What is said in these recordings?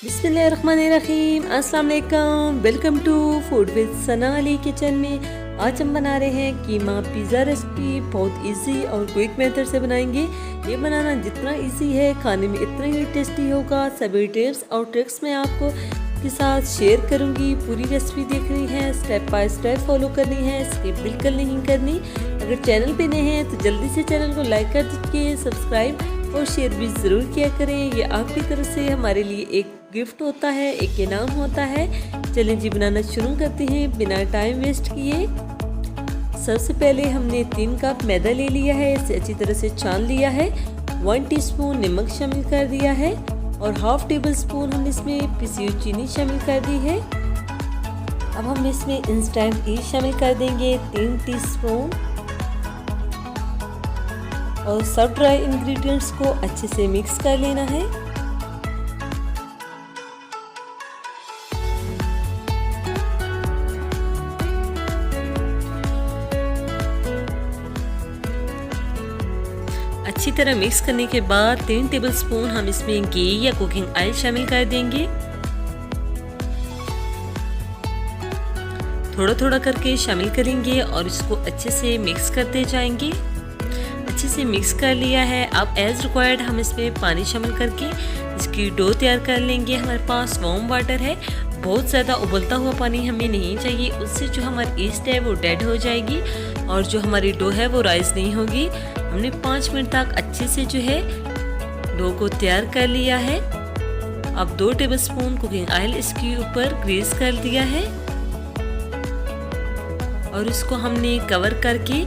बिस्मिल्लाहिर्रहमानिर्रहीम, अस्सलाम वालेकुम। Welcome to food with Sana Ali kitchen में। आज हम बना रहे हैं कीमा पिज़्ज़ा रेसिपी। बहुत इजी और क्विक मेथड से बनाएंगे। ये बनाना जितना इजी है खाने में इतना ही टेस्टी होगा। सभी टिप्स और ट्रिक्स मैं आपको के साथ शेयर करूंगी। पूरी रेसिपी देखनी है, स्टेप बाय स्टेप फॉलो करनी है, स्किप बिल्कुल नहीं करनी। अगर चैनल पे नए हैं तो जल्दी से चैनल को लाइक कर दीजिए, सब्सक्राइब और शेयर भी ज़रूर किया करें। ये आपकी तरफ से हमारे लिए एक गिफ्ट होता है, एक इनाम होता है। चलें जी बनाना शुरू करते हैं बिना टाइम वेस्ट किए। सबसे पहले हमने 3 कप मैदा ले लिया है, इसे अच्छी तरह से छान लिया है। 1 टीस्पून नमक शामिल कर दिया है और हाफ टेबल स्पून हमने इसमें पिसी हुई चीनी शामिल कर दी है। अब हम इसमें इंस्टेंट ईस्ट शामिल कर देंगे 3 टीस्पून और सब ड्राई इंग्रेडिएंट्स को अच्छे से मिक्स कर लेना है। अच्छी तरह मिक्स करने के बाद 3 टेबलस्पून हम इसमें घी या कुकिंग ऑयल शामिल कर देंगे। थोड़ा थोड़ा करके शामिल करेंगे और इसको अच्छे से मिक्स करते जाएंगे। अच्छे से मिक्स कर लिया है। अब एज रिक्वायर्ड हम इसमें पानी शामिल करके इसकी डो तैयार कर लेंगे। हमारे पास वार्म वाटर है, बहुत ज़्यादा उबलता हुआ पानी हमें नहीं चाहिए, उससे जो हमारी ईस्ट है वो डेड हो जाएगी और जो हमारी डो है वो राइस नहीं होगी। हमने 5 मिनट तक अच्छे से जो है डो को तैयार कर लिया है। अब 2 टेबलस्पून कुकिंग ऑयल इसके ऊपर ग्रीस कर दिया है और इसको हमने कवर करके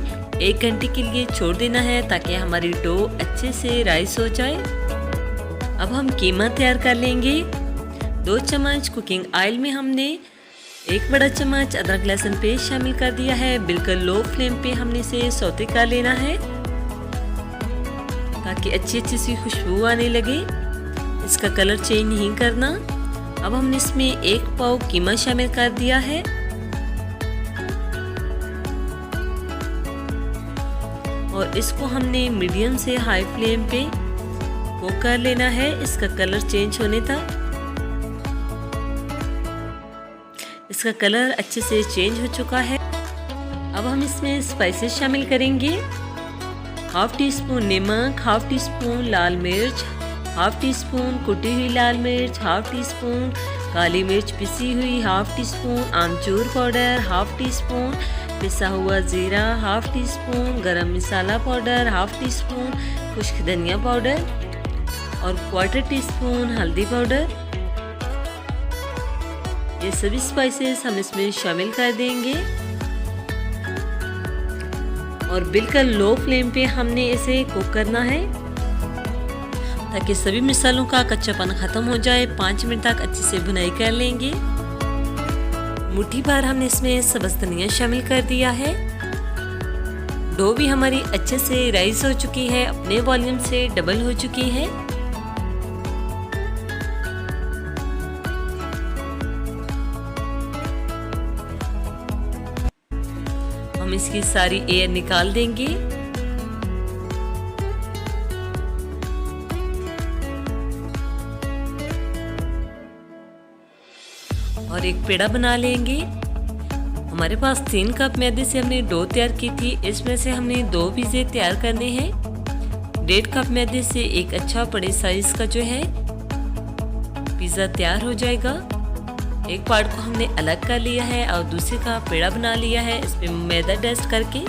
1 घंटे के लिए छोड़ देना है ताकि हमारी डो अच्छे से राइस हो जाए। अब हम कीमा तैयार कर लेंगे। 2 चम्मच कुकिंग ऑयल में हमने 1 बड़ा चम्मच अदरक लहसुन पेस्ट शामिल कर दिया है। बिल्कुल लो फ्लेम पे हमने इसे सौते कर लेना है ताकि अच्छी सी खुशबू आने लगे। इसका कलर चेंज नहीं करना। अब हमने इसमें 1 पाव कीमा शामिल कर दिया है और इसको हमने मीडियम से हाई फ्लेम पे कुक कर लेना है इसका कलर चेंज होने तक। इसका कलर अच्छे से चेंज हो चुका है। अब हम इसमें स्पाइसेस शामिल करेंगे। हाफ टी स्पून नमक, हाफ टी स्पून लाल मिर्च, हाफ टी स्पून कुटी हुई लाल मिर्च, हाफ टी स्पून काली मिर्च पिसी हुई, हाफ टी स्पून आमचूर पाउडर, हाफ टी स्पून पिसा हुआ जीरा, हाफ टी स्पून गरम मसाला पाउडर, हाफ टी स्पून खुश्क धनिया पाउडर और 1/4 टीस्पून हल्दी पाउडर। ये सभी स्पाइसेस हम इसमें शामिल कर देंगे और बिल्कुल लो फ्लेम पे हमने इसे कुक करना है ताकि सभी मसालों का कच्चापन खत्म हो जाए। 5 मिनट तक अच्छे से भुनाई कर लेंगे। मुट्ठी भर हमने इसमें सब्ज़ धनिया शामिल कर दिया है। डो भी हमारी अच्छे से राइस हो चुकी है, अपने वॉल्यूम से डबल हो चुकी है। हम इसकी सारी एयर निकाल देंगे और एक पेड़ा बना लेंगे। हमारे पास 3 कप मैदे से हमने डो तैयार की थी, इसमें से हमने 2 पिज़्ज़े तैयार करने हैं। 1.5 कप मैदे से एक अच्छा बड़े साइज का जो है पिज़्ज़ा तैयार हो जाएगा। एक पार्ट को हमने अलग कर लिया है और दूसरे का पेड़ा बना लिया है। इस पर मैदा डस्ट करके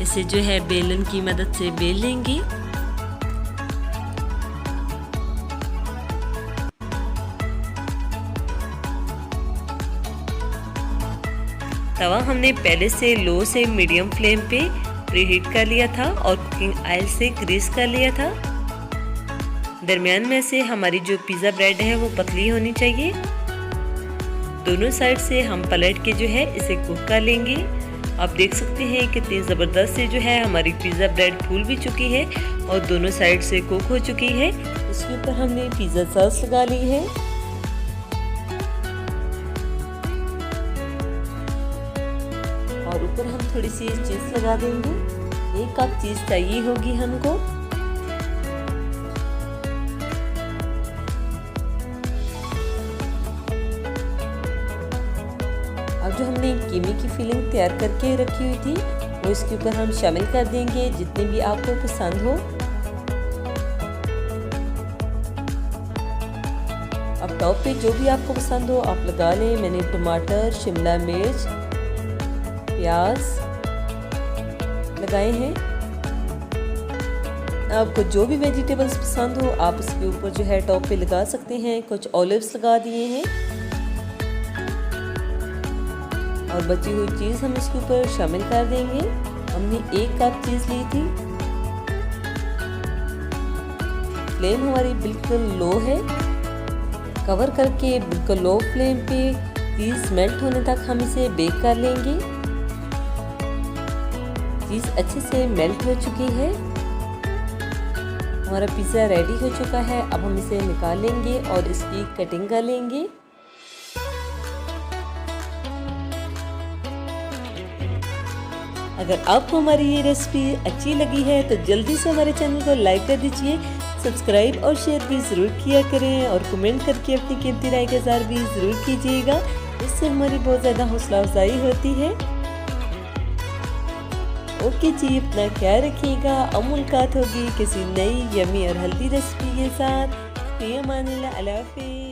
इसे जो है बेलन की मदद से बेल लेंगे। तवा हमने पहले से लो से मीडियम फ्लेम पे प्रीहीट कर लिया था और कुकिंग ऑयल से ग्रीस कर लिया था। दरमियान में से हमारी जो पिज़्ज़ा ब्रेड है वो पतली होनी चाहिए। दोनों साइड से हम पलट के जो है इसे कुक कर लेंगे। आप देख सकते हैं कितनी ज़बरदस्त से जो है हमारी पिज़्ज़ा ब्रेड फूल भी चुकी है और दोनों साइड से कुक हो चुकी है। इसके ऊपर हमने पिज़्ज़ा सॉस लगा ली है और ऊपर हम थोड़ी सी चीज़ लगा देंगे। 1 कप चीज़ चाहिए होगी हमको। अब जो हमने कीमे की फिलिंग तैयार करके रखी हुई थी वो इसके ऊपर हम शामिल कर देंगे जितने भी आपको पसंद हो। अब टॉप पे जो भी आपको पसंद हो आप लगा लें। मैंने टमाटर, शिमला मिर्च, प्याज लगाए हैं। आपको जो भी वेजिटेबल्स पसंद हो आप इसके ऊपर जो है टॉप पे लगा सकते हैं। कुछ ऑलिव्स लगा दिए हैं और बची हुई चीज़ हम इसके ऊपर शामिल कर देंगे। हमने 1 कप चीज़ ली थी। फ्लेम हमारी बिल्कुल लो है। कवर करके बिल्कुल लो फ्लेम पे चीज़ मेल्ट होने तक हम इसे बेक कर लेंगे। चीज़ अच्छे से मेल्ट हो चुकी है। हमारा पिज़्ज़ा रेडी हो चुका है। अब हम इसे निकाल लेंगे और इसकी कटिंग कर लेंगे। अगर आपको हमारी ये रेसिपी अच्छी लगी है तो जल्दी से हमारे चैनल को लाइक कर दीजिए, सब्सक्राइब और शेयर भी ज़रूर किया करें और कमेंट करके अपनी कीमती राय का इज़हार भी ज़रूर कीजिएगा। इससे हमारी बहुत ज़्यादा हौसला अफजाई होती है। ओके जी, अपना ख्याल रखिएगा। अब मुलाकात होगी किसी नई यम्मी और हेल्दी रेसिपी के साथ। अल्लाह हाफ़िज़।